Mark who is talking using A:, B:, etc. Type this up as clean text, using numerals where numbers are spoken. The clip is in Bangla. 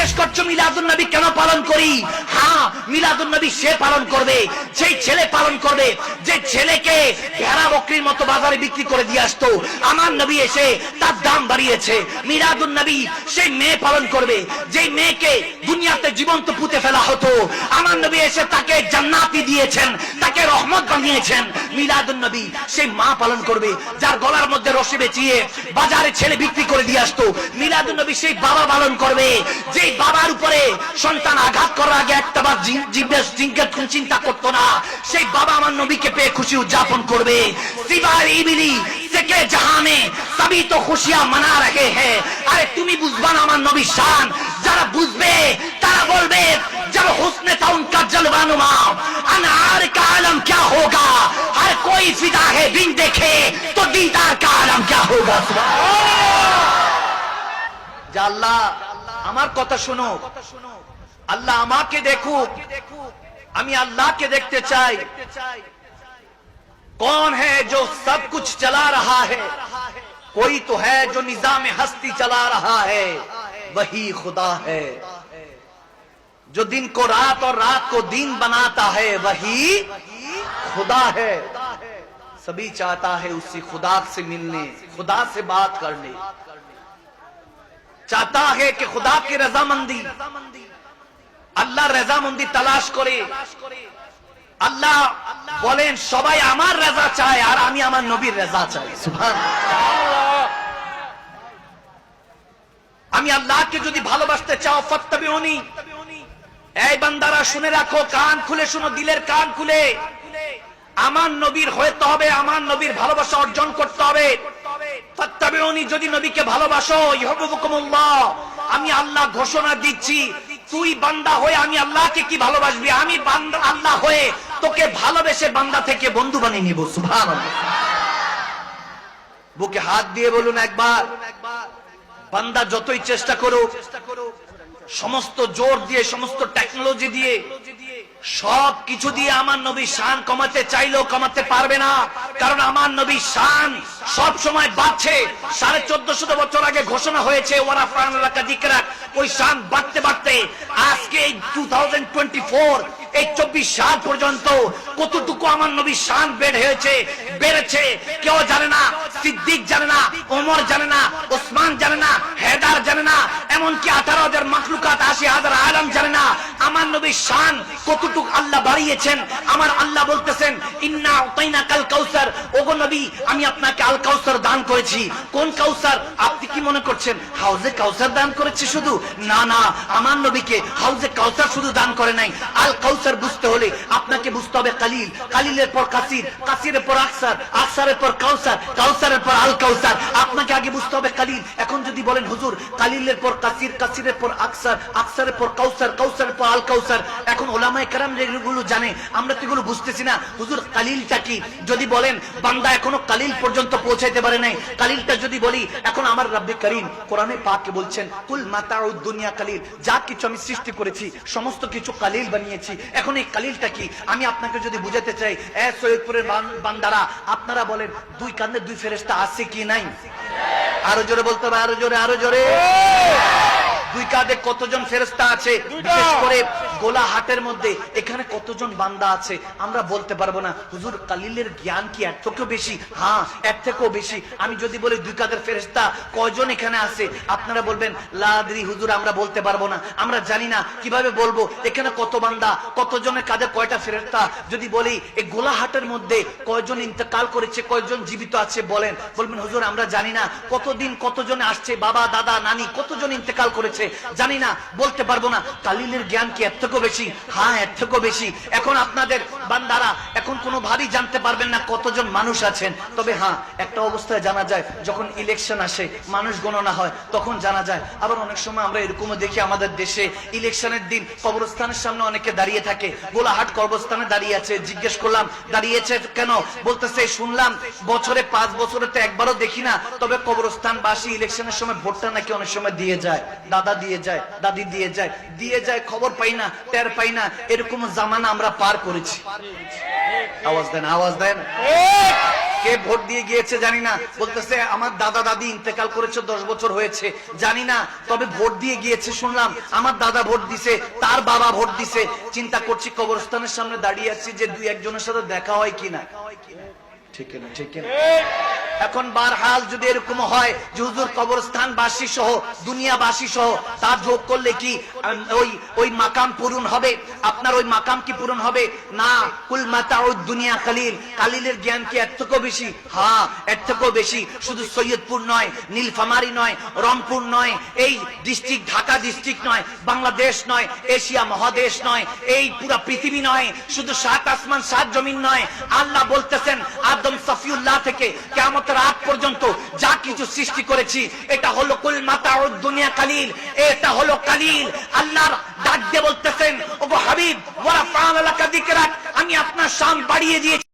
A: জিজ্ঞেস করছো মিলাদুন নবী কেন পালন করি? হ্যাঁ, মিলাদুন নবী সে পালন করবে, সেই ছেলে পালন করবে যে ছেলেকে ভেড়া বকরির মতো বাজারে বিক্রি করে দিয়ে আসতো। আমার নবী এসে তার দাম বাড়িয়েছে। মিলাদুন নবী সেই মেয়ে পালন করবে যেই মেয়েকে দুনিয়াতে জীবন্ত পুঁতে ফেলা হতো। আমার নবী এসে তাকে জান্নাতি দিয়েছেন, তাকে রহমত বানিয়েছেন। মিলাদুন নবী সেই মা পালন করবে যার গলার মধ্যে রশি বেচিয়ে বাজারে ছেলে বিক্রি করে দিয়ে আসতো। মিলাদুন নবী সেই বাবা পালন করবে যেই বাবার উপরে সন্তান আঘাত করার আগে একটাবার চিন্তা করতো না। সেই বাবা আমার নবীকে পেয়ে খুশি উদযাপন করবে। সিবাই ইবিলি থেকে জাহানে সবই তো খুশিয়াं মানা রহে হ্যাঁ। আরে তুমি বুঝবা না আমার নবীর শান, যারা বুঝবে তারা বলবে जब हुस्न था उनका जलवानुमा अनार का आलम क्या होगा, हर कोई फिदा है बिन देखे तो दीदार का आलम क्या होगा। जा अल्लाह আমার কথা শোনো, আল্লাহ আমাকে দেখুক, আমি আল্লাহকে দেখতে চাই। कौन है जो सब कुछ चला रहा है, कोई तो है जो निजाम हस्ती चला रहा है, वही खुदा है। जो दिन को रात और रात को दिन बनाता है, वही खुदा है। सभी चाहता है उसी खुदा से मिलने, खुदा से बात करने, चाहता है कि खुदा की रजामंदी, अल्लाह रजामंदी तलाश करे। আল্লাহ বলেন সবাই আমার রাজা চায় আর আমি আমার নবীর রাজা চাই। সুবহানাল্লাহ। আমি আল্লাহকে যদি ভালোবাসতে চাও ফাত্তাবিউনি, এই বান্দারা শুনে রাখো, কান খুলে শুনো, দিলের কান খুলে। আমার নবীর হতে হবে, আমার নবীর ভালোবাসা অর্জন করতে হবে। ফাত্তাবিউনি, যদি নবীকে ভালোবাসো ইউহিব্বুকুমুল্লাহ, আমি আল্লাহ ঘোষণা দিচ্ছি তুই বান্দা হয়ে আমি আল্লাহকে কি ভালোবাসবি, আমি বান্দা আল্লাহ হয়ে তোকে ভালোবেসে বান্দা থেকে বন্ধু বানিয়ে নিব। সুবহানাল্লাহ। বুকে হাত দিয়ে বলুন একবার, বান্দা যতই চেষ্টা করো, সমস্ত জোর দিয়ে, সমস্ত টেকনোলজি দিয়ে, সব কিছু দিয়ে আমার নবীর শান কমাতে চাইলেও কমাতে পারবে না। কারণ আমার নবীর শান সব সময় বাড়ছে। 1450 বছর আগে ঘোষণা হয়েছে ওয়ারাফানাকা যিকরাক, ওই শান বাড়তে বাড়তে আজকে এই 2024 এই 24 সাল পর্যন্ত কতটুকু আমার নবীর শান বেড়েছে কেউ জানে না। সিদ্দিক জানে না, ওমর জানে না, ওসমান জানে না, হেদার জানে না, এমনকি 18,000 মাখলুকাত 80,000 আলম জানে না আমার নবীর শান কতটুকু আল্লাহ বাড়িয়েছেন। আমার আল্লাহ বলতেছেন ইন্না আতাইনাকাল কাউসার, ওগো নবী আমি আপনাকে আল কাউসার দান করেছি। কোন কাউসার? আপনি কি মনে করছেন হাউজে কাউসার দান করেছি শুধু? না না, আমার নবীকে হাউজে কাউসার শুধু দান করে নাই। আল কাউসার বুঝতে হলে আপনাকে বুঝতে হবে কালিল, কালিলের পর কাসির, কাসিরের পর আকসার, আকসারের পর কাউসার, কাউসারের পর আল কাউসার। আপনাকে আগে বুঝতে হবে কালিল। এখন যদি বলেন হুজুর কালিলের পর কাসির, কাসিরের পর আকসার, আকসারের পর কাউসার, কাউসারের পর আল কাউসার, এখন ওলামায়ে কেরাম যেগুলো জানে আমরা তো এগুলো বুঝতেছি না। হুজুর কালিলটা কি? যদি বলেন বান্দা এখনো কালিল পর্যন্ত পৌঁছাইতে পারে নাই, কালিলটা যদি বলি, এখন আমার রব্বে করিম কোরআনে পাকে বলছেন কুল মাতাউদ দুনিয়া কালিল, যা কিছু আমি সৃষ্টি করেছি সমস্ত কিছু কালিল বানিয়েছি। এখন এই কালিলটা কি আমি আপনাকে যদি বুঝাতে চাই, এ সৈয়দপুরের বান্দারা আপনারা বলেন দুই কাঁধে দুই ফেরেশতা আছে কি নাই? আরো জোরে বলতে হবে, আরো জোরে, আরো জোরে। দুই কাঁধে কতজন ফেরেশতা আছে? বিশেষ করে গোলাহাটের মধ্যে এখানে কতজন বান্দা আছে আমরা বলতে পারবো না। হুজুর কালিলের জ্ঞান কি এর থেকেও বেশি? হ্যাঁ, এর থেকেও বেশি। আমি যদি বলি দুই কাঁধের ফেরেশতা কয়জন এখানে আছে, আপনারা বলবেন লা আদরি হুজুর আমরা বলতে পারবো না, আমরা জানি না। কিভাবে বলবো এখানে কত বান্দা, কতজনের কাঁধে কয়টা ফেরেশতা? যদি বলি এই গোলাহাটের মধ্যে কয়জন ইন্তেকাল করেছে, কয়জন জীবিত আছে বলবেন হুজুর আমরা জানি না। কতদিন কতজন আসছে, বাবা দাদা নানি কতজন ইন্তেকাল করেছে জানি না, বলতে পারবো না। কালিলের জ্ঞান কি এর থেকেও বেশি? হ্যাঁ, এর থেকেও বেশি। এখন আপনাদের বান্দারা এখন কোনো ভাবেই জানতে পারবেন না কতজন মানুষ আছেন। তবে হ্যাঁ, একটা অবস্থায় জানা যায় যখন ইলেকশন আসে, মানুষ গণনা হয়, তখন জানা যায়। আবার অনেক সময় আমরা এরকমও দেখি আমাদের দেশে ইলেকশনের দিন কবরস্থানের সামনে অনেকে দাঁড়িয়ে থাকে। গোলাহাট কবরস্থানে দাঁড়িয়ে আছে। জিজ্ঞেস করলাম দাঁড়িয়েছে কেন? বলতেছে শুনলাম বছরে 5 বছরে তো একবারও দেখি না, তবে কবরস্থানবাসী ইলেকশনের সময় ভোটটা নাকি অনেক সময় দিয়ে যায়, দাদা দিয়ে যায়, দাদি দিয়ে যায়, খবর পাই না, টের পাই না। এরকম জামানা আমরা পার করেছি। আওয়াজ দেন, আওয়াজ দেন। কে ভোট দিয়ে গিয়েছে জানি না, বলতেছে আমার দাদা দাদি ইন্তেকাল করেছে 10 বছর হয়েছে, জানি না, তবে ভোট দিয়ে গিয়েছে শুনলাম, আমার দাদা ভোট দিছে, তার বাবা ভোট দিছে। চিন্তা করছি কবরস্থানের সামনে দাঁড়িয়ে আছি যে দুই একজনের সাথে দেখা হয় কিনা, ঠিক না ঠিক না। এখন বারহাল যদি এরকম হয় যে হুজুর কবরস্থানবাসী সহ দুনিয়াবাসী সহ তার যোগ করলে কি ওই মাকাম পূরণ হবে? আপনার ওই মাকাম কি পূরণ হবে? না, কুল মাতাউদ দুনিয়া কালিল, কালিলের জ্ঞান কি এর থেকেও বেশি? হ্যাঁ, এর থেকেও বেশি। শুধু সৈয়দপুর নয়, নীলফামারী নয়, রংপুর নয়, এই ডিস্ট্রিক্ট ঢাকা ডিস্ট্রিক্ট নয়, বাংলাদেশ নয়, এশিয়া মহাদেশ নয়, এই পুরা পৃথিবী নয়, শুধু 7 আসমান 7 জমিন নয়। আল্লাহ বলতেছেন আদম সফিউল্লাহ থেকে কিয়ামতের আগ পর্যন্ত যা কিছু সৃষ্টি করেছি এটা হলো কুল মাতাউদ দুনিয়া কালিল, এটা হলো কালিল। আল্লাহর ডাক দিয়ে বলতেছেন ওগো হাবিব ওয়া রাফা'না লাকা যিকরাক, আমি আপনার শান বাড়িয়ে দিয়েছি।